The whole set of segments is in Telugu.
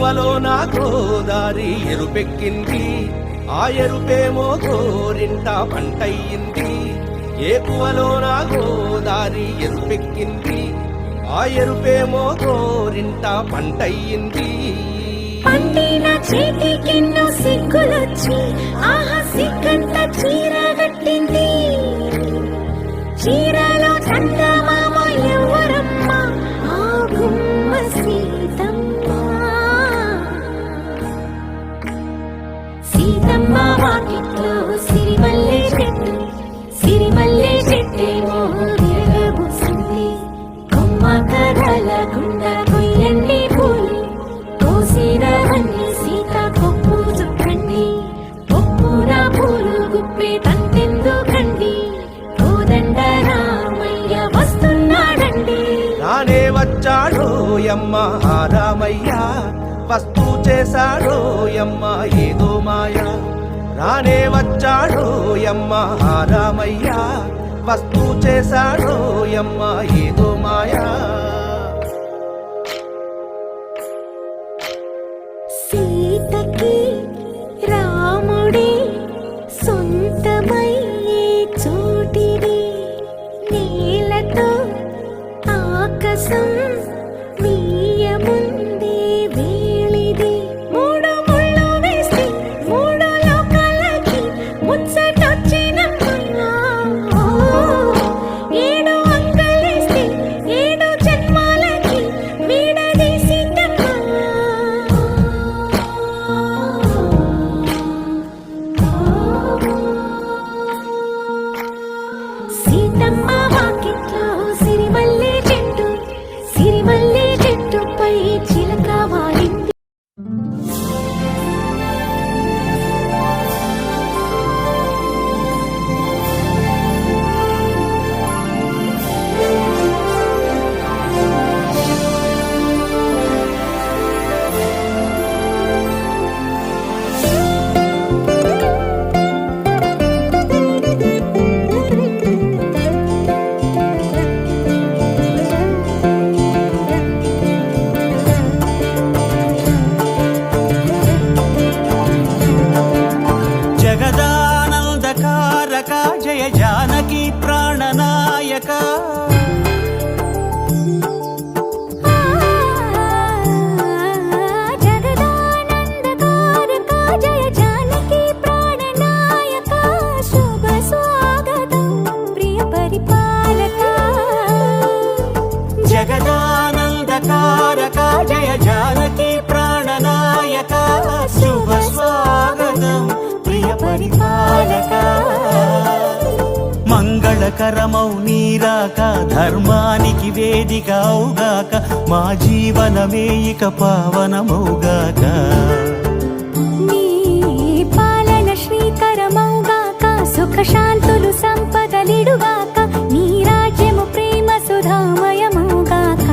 ఏకువలో నా గోదారి ఎరుపెక్కింది, ఆ ఎరుపేమో గోరింట పంటయ్యింది. ఏకువలో నా గోదారి ఎరుపెక్కింది, ఆ ఎరుపేమో గోరింట పంటయ్యింది. పండిన చేతికెన్నో సిగ్గులొచ్చి ఆహా సిగ్గంత చీర కట్టింది. చీరలో చందమామ ఎవరమ్మ, ఆ గుమ్మ సీతమ్మ. సీతమ్మ వాకిట్లో సిరిమల్లె చెట్టు, సిరిమల్లె చెట్టేమో విరగబూసింది. కొమ్మ కదలకుండా కొయ్యండి పూలు, కోసిరవన్నీ సీత కొప్పు చుట్టండి. కొప్పున పూలు గుప్పే తంతెందుకండి, కోదండ రామయ్య వస్తున్నాడండి. రానే వచ్చాడో యమ్మ ఆ రామయ్య, వస్తూ చేశాడో యమ్మ ఏదో మాయ. రానే వచ్చాడో యమ్మ ఆ రామయ్య, వస్తూ చేశాడో యమ్మ ఏదో మాయా. సీతకి రాముడే సొంతమయ్యే చోటిది, నేలతో ఆకాశం వీయముందే వేళిది. మూడు ముళ్ళు వేసి మూడు లోకాలకి ముచ్చటొచ్చినమ్మా. ఏడు అంకలేస్తే ఏడు జన్మాలకి వీడదీసిందమ్మా. సీతమ్మ వాకిట్లో సిరిమల్లె చెట్టు, సిరిమల్లె చెట్టుపై చిలక వాలింది. జగదానందకారక జయ జానకి ప్రాణనాయక. జగదానందకారక జయ జానకి ప్రాణనాయక, శుభ స్వాగతం ప్రియ పరిపాలక. జగదానందకారక జయ జానకి ప్రాణనాయక, శుభ స్వాగతం ప్రియ పరిపాలక. మంగళకరమౌ నీరాక, ధర్మానికి వేదిక అవుగాక, మా జీవనమే ఇక పావనమౌగాక. నీ పాలన శ్రీకరమౌగాక, సుఖ శాంతులు సంపదలిడుగాక, నీ రాజ్యము ప్రేమ సుధామయమౌగాక.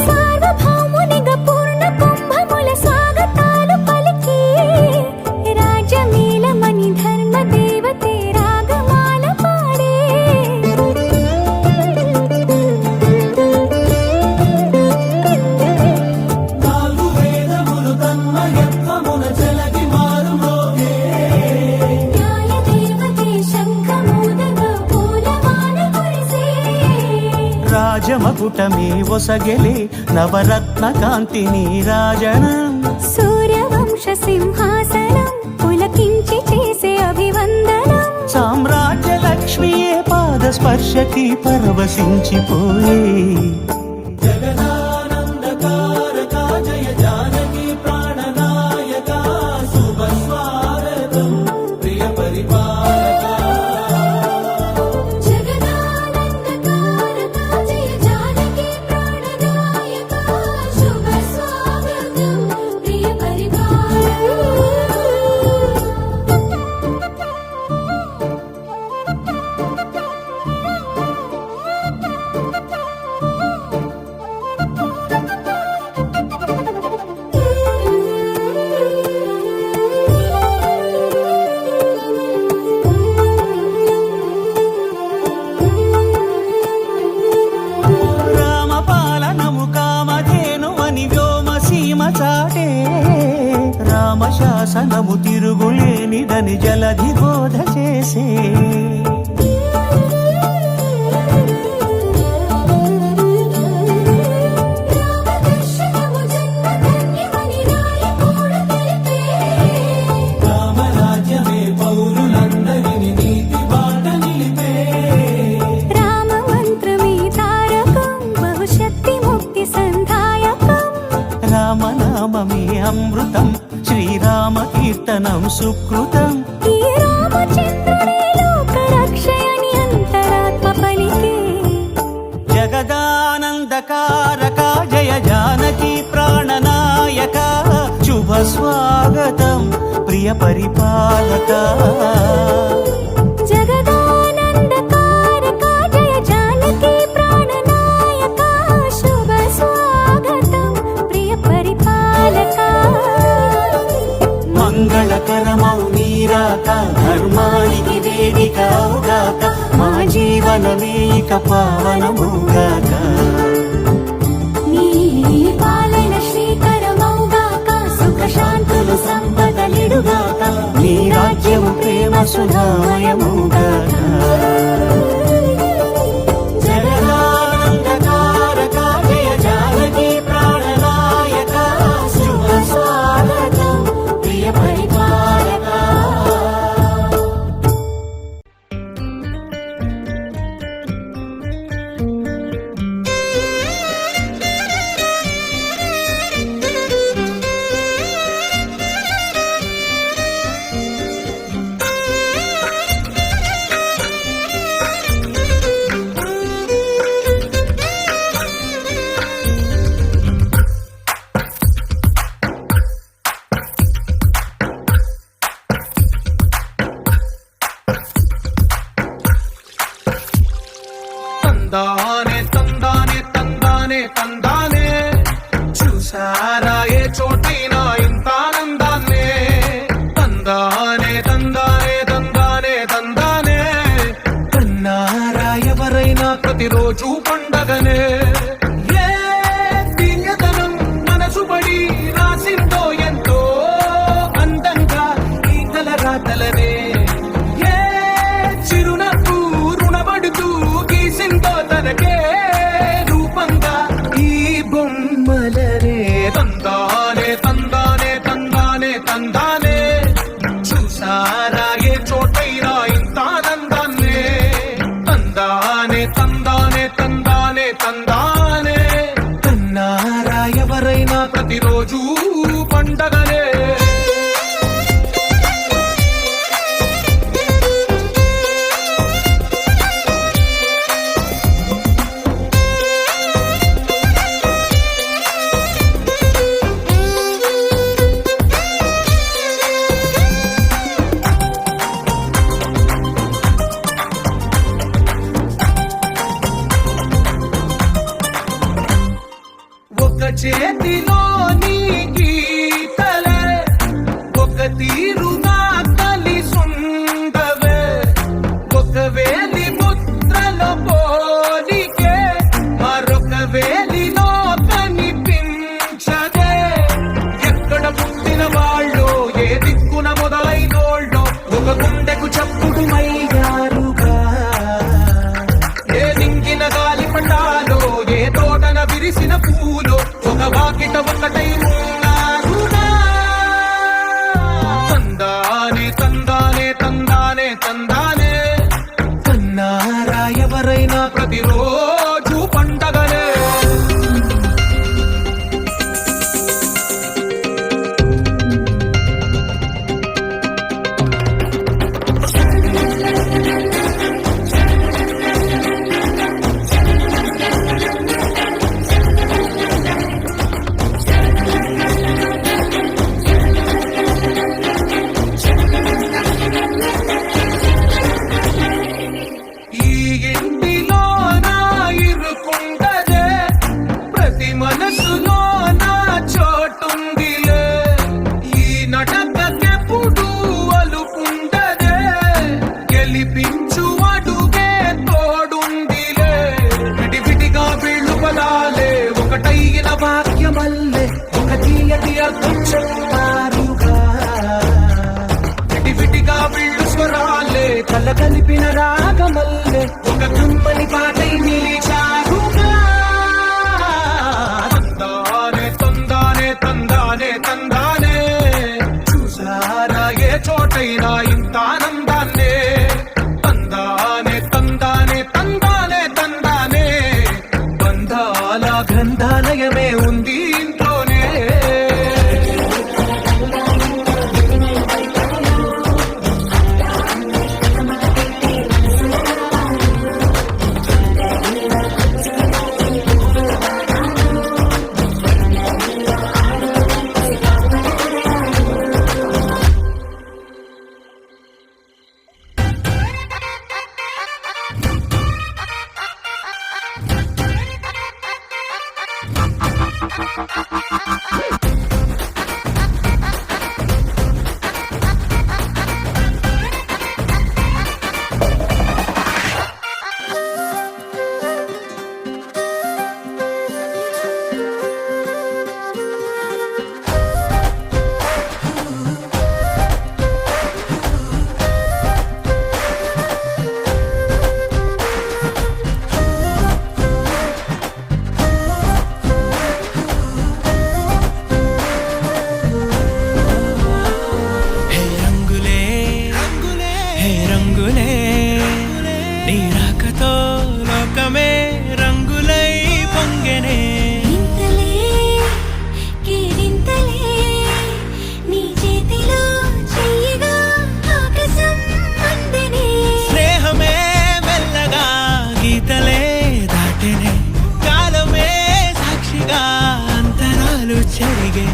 సార్వభౌమునిగా పూర్ణ కుంభముల స్వాగతాలు పలికి, రాజమేళమణి ధర్మ దేవతే రాగమాల పాడే. న్యాయ దేవతే శంఖమూదగా పూలవాన కురిసే. రాజమకుటమే ఒసగెలే నవరత్న కాంతి నీరాజనం. సూర్యవంశ సింహాసనం పులకించి చేసే అభివందనం. సామ్రాజ్య లక్ష్మియే పాద స్పర్శకి పరవశించిపోయే. జగదానందకారక జయ జానకి ప్రాణనాయక, శుభ స్వాగతం ప్రియ పరిపాలక. జగదానందకారక జయ శాసనము తిరుగులేనిదని జలధి బోధ చేసే రామదర్శనము జన్మధన్యమని రాయకూడ తెలిపే రామరాజ్యమే పౌరులందరిని నీతి బాట నిలిపే రామ మంత్రమే తారకం బహుశక్తి ముక్తి సంధాయకం రామనామమే అమృతం శ్రీరామ కీర్తనం సుకృతం ఈ రామచంద్రుడే లోక రక్షయని అంతరాత్మ పలికే జగదానందకారక జయ జానకి ప్రాణనాయక శుభ స్వాగతం ప్రియ పరిపాలక జగదానందకారక జయ జానకి ప్రాణనాయక శుభ స్వాగతం ప్రియ పరిపాలక మంగళకరమౌ నీరాక ధర్మానికి వేదిక అవుగాక మా జీవనమే ఇక పావనమౌగాక నీ పాలన శ్రీకరమౌగాక సుఖ శాంతులు సంపదలిడుగాక నీ రాజ్యము ప్రేమ సుధామయమౌగాక జగదానందకారక జయ జానకి ప్రాణనాయక శుభ స్వాగతం ప్రియ పరిపాలక తందానే తందానే తందానే తందానే చూసారా ఏ చోటైనా ఇంత ఆనందాన్నే తందానే తందానే తందానే తందానే కన్నారా ఎవరైనా ప్రతిరోజు పండగనే ఏ దివ్యతనం మనసు పడి రాసిందో ఎంతో అందంగా ఈ తలరాతలనే ఏ చిరునవ్వు రుణపడుతూ గీసిందో తనకే రూపంగా ఈ బొమ్మలనే తందానే తందానే తందానే తందానే చూసారా ఏ చోటైనా ఇంత ఆనందాన్నే తందానే తందానే తందానే తందానే కన్నారా ఎవరైనా ప్రతిరోజు పండగనే ఒక చేతిలో నీ గీతలే ఒక తీరుగా కలిసుండవే ఒక వేలి ముద్రలో పోలికే మరొక వేలిలో కనిపించదే ఎక్కడ పుట్టిన వాళ్ళు ఏ దిక్కున మొదలైనోళ్ళో ఒక గుండెకు చప్పుడు మయ్యారుగా ఏ నింగిన గాలి పండాలో ఏ తోటన విరిసిన పూలో ఒక వాకిట ఒకటై ఉన్నారుగా తందానే తందానే తందానే తందానే కన్నారా ఎవరైనా ప్రతిరోజు పండగనే కలగలిపిన రాగమల్లె ఒక కమ్మని పాటై నిలిచారుగా. తందానే తందానే తందానే తందానే, చూసారా ఏ చోటైనా ఇంత ఆనందాన్నే. తందానే తందానే తందానే తందానే, బంధాల గ్రంథాలయమే ఉంది ఇంట్లోనే. హే రంగులే హే రంగులే, నీ రాకతో లోకమే రంగులై పొంగెనే. ఇంతలే కేరింతలే, నీ చేతిలో చెయ్యగా ఆకాశం అందెనే. స్నేహమే మెల్లగా గీతలే దాటెనే, కాలమే సాక్షిగా అంతరాలు చెరిగే.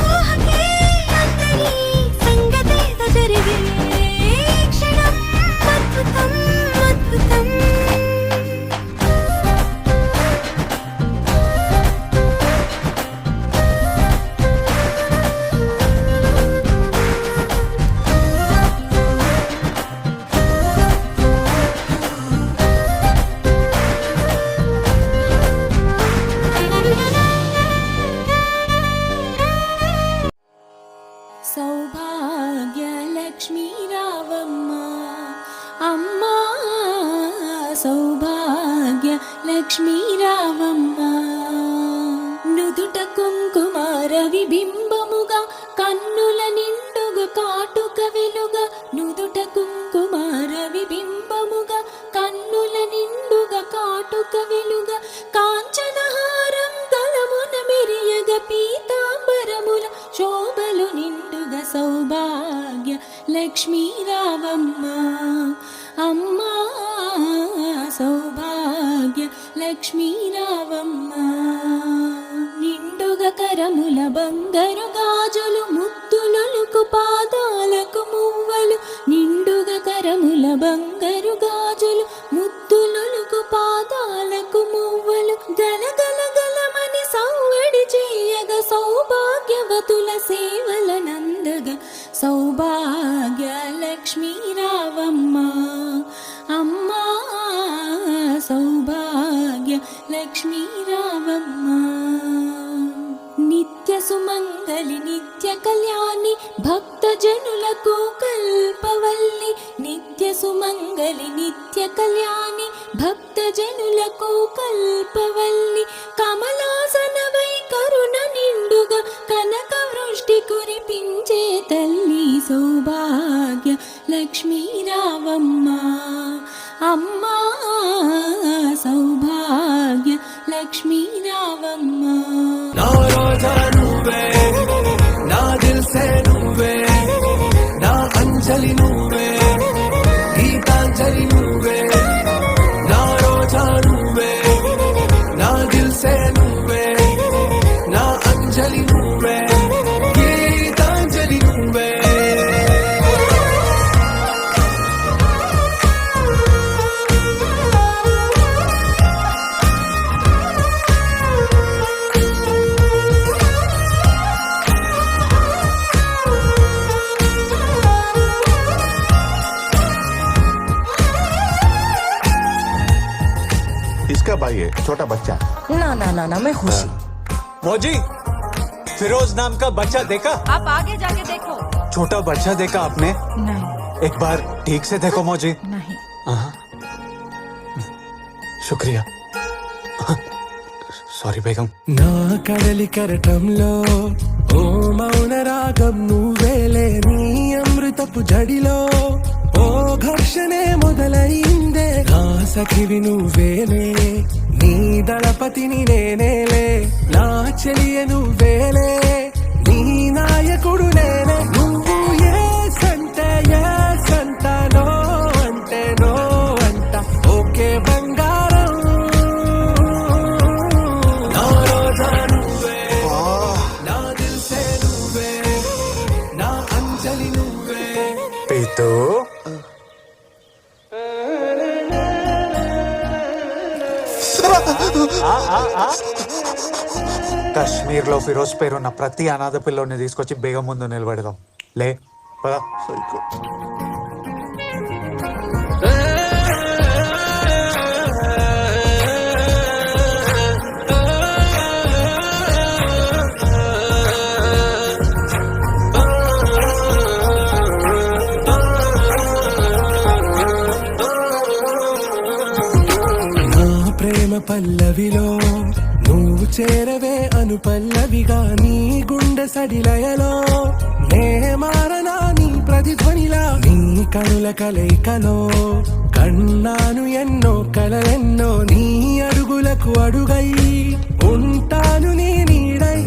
ఊహకే అందని సంగతేదో జరిగే, క్షణం అద్భుతం అద్భుతం. సౌభాగ్య లక్ష్మీ రావమ్మ అమ్మా, సౌభాగ్య లక్ష్మీ రావమ్మ. నుదుట కుంకుమార విబింబముగా కన్నుల నిండుగా కాటుక వెలుగా. నుదుట కుంకుమార విబింబముగా కన్నుల నిండుగా కాటుక వెలుగా. కాంచనహారం తలమున మెరియగ పీతాంబరముల శోభలు నిండుగా. సౌభాగ్య లక్ష్మీ రావమ్మ అమ్మా, సౌభాగ్య లక్ష్మీ రావమ్మ. నిండుగా కరముల బంగారు గాజులు ముద్దులొలుకు పాదాలకు మువ్వలు. నిండుగా కరముల బంగారు గాజులు ముద్దులొలుకు పాదాలకు మువ్వలు. గలగల గలమని సౌవడి చేయగ సౌభాగ్యవతుల సేవల నందగ. సౌభాగ్య లక్ష్మీ రావమ్మ అమ్మా, సౌభాగ్య లక్ష్మీ రావమ్మ. నిత్య సుమంగళి నిత్య కళ్యాణి భక్త జనులకు కల్పవల్లి. నిత్య సుమంగళి నిత్య కళ్యాణి భక్త జనులకు కల్పవల్లి. కమలాసనవై కరుణ నిండుగా కనక వృష్టి కురిపించే తల్లి. సౌభాగ్య లక్ష్మీ రావమ్మ అమ్మా, సౌభాగ్య లక్ష్మీ రావమ్మ. నా రోజా నువ్వే, నా దిల్ సే నువ్వే, నా అంజలి నువ్వే, గీతాంజలి నువ్వే. నా రోజా నువ్వే, నా దిల్ సే నువ్వే, నా అంజలి నువ్వే, గీతాంజలి నువ్వే. इसका भाई है, छोटा बच्चा. ना ना ना ना मैं खुश हूँ। मौजी, फिरोज नाम का बच्चा देखा? आप आगे जाके देखो। छोटा बच्चा देखा आपने? नहीं। एक बार ठीक से देखो मौजी। नहीं। शुक्रिया। సారీ బేగం. నా కడలి కరటంలో ఓ మౌన రాగం నువ్వేలే, నీ అమృతపు జడిలో ఓ ఘర్షణే మొదలైందే. నా సఖివి నువ్వేలే, నీ దళపతిని నేనేలే, నా చెలియ నువ్వేలే, నీ నాయకుడు నేనే. నువ్వు ఏ సంటే ఏ సంటనో అంటే నో అంట, ఓకే బంగారం. నా రోజా నువ్వే, నా దిల్సే నువ్వే, నా అంజలి నువ్వే. పీతూ కాశ్మీర్ లో ఫిరోజ్ పేరున్న ప్రతి అనాథ పిల్లోని తీసుకొచ్చి బేగం ముందు నిలబెడదాం. లే పద. నా ప్రేమ పల్లవిలో నువ్వు చేరవే అను పల్లవిగా, నీ గుండె సడిలయలో నే మారనా నీ ప్రతిధ్వనిలా. నీ కనుల కలయికలో కన్నాను ఎన్నో కలలెన్నో, నీ అడుగులకు అడుగై ఉంటాను నీ నీడై.